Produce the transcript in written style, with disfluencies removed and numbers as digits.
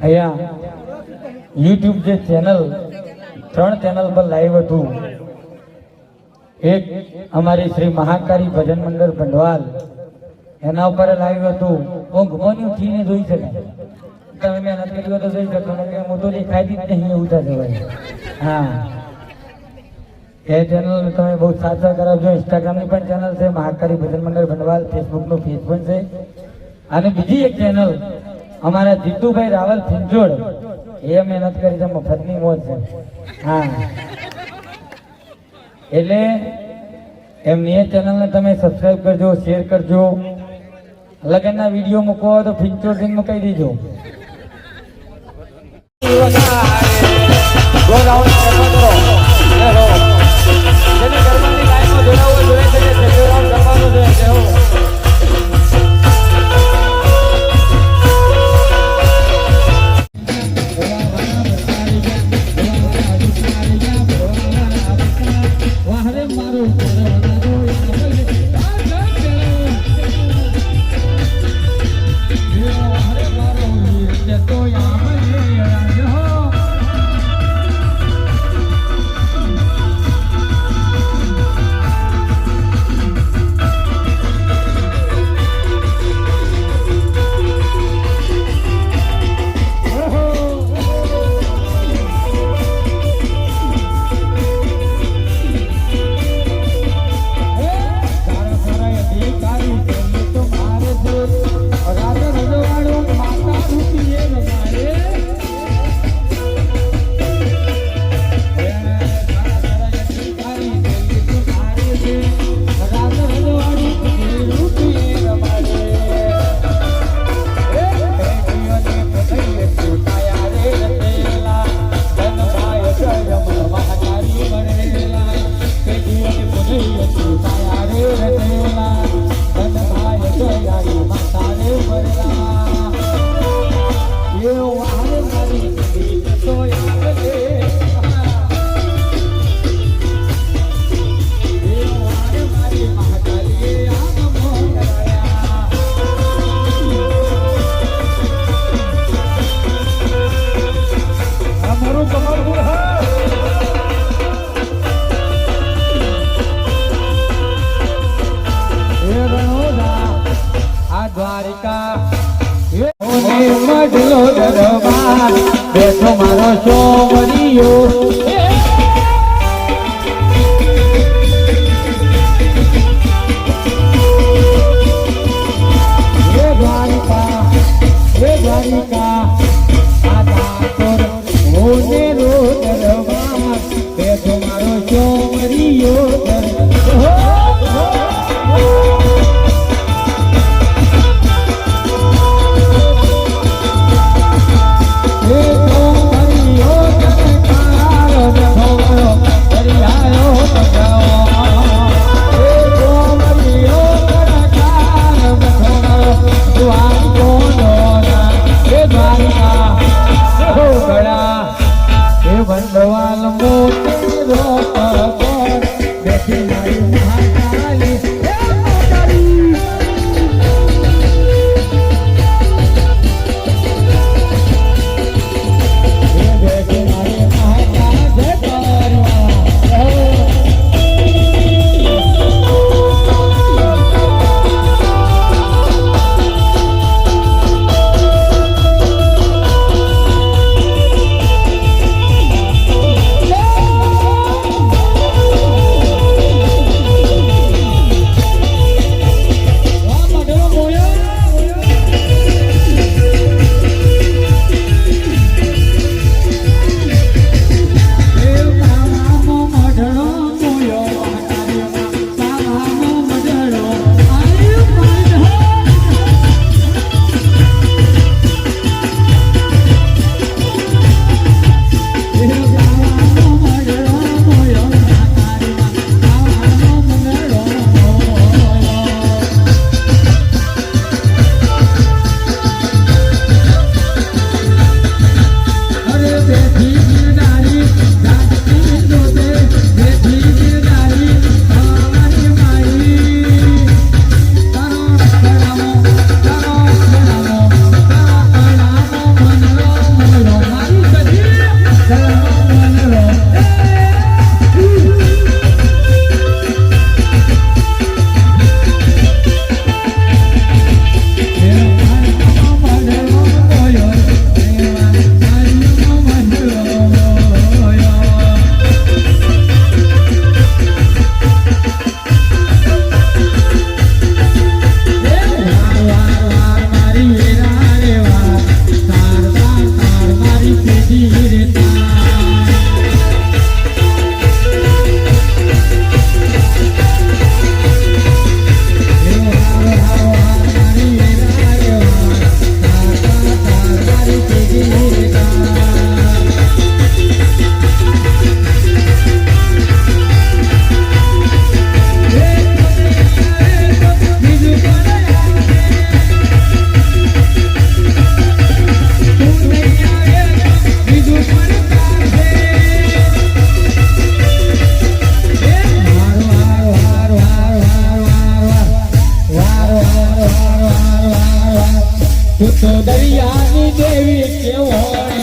અહીંયા યુટ્યુબ જે channel 3 channel પર લાઈવ હતું. એક અમારી શ્રી મહાકાળી ભજન મંડળ ભંડવાલ એના ઉપર લાઈવ હતું. ઊંઘવાની ઉઠીને જોઈ શકાય. તમે મહેનત કરી તો જોઈ શકો ને હું તો દેખાતી જ નહીં એવું થશે ભાઈ. હા, એ ચેનલ તમે બહુ સાચા કરાવજો. ઇન્સ્ટાગ્રામની પણ ચેનલ છે મહાકાળી ભજન મંડળ ભંડવાલ, ફેસબુકનું પેજ પણ છે. અને બીજી એક ચેનલ અમારા જીતુભાઈ રાવલ ફિંજોડ, એ મહેનત કરી છે, મફતની મોજ છે. હા, એટલે એમની એ ચેનલને તમે સબસ્ક્રાઈબ કરજો, શેર કરજો. લગનના વિડીયો મૂકવો હોય તો ફિંચોડ થી મૂકી દીજો. બેઠો મારો સોમરિયો દ્વારિકા આદા તોર મોને રો દરબાર બેઠો મારો સોમરિયો તું તો દરિયાની દેવી કેવો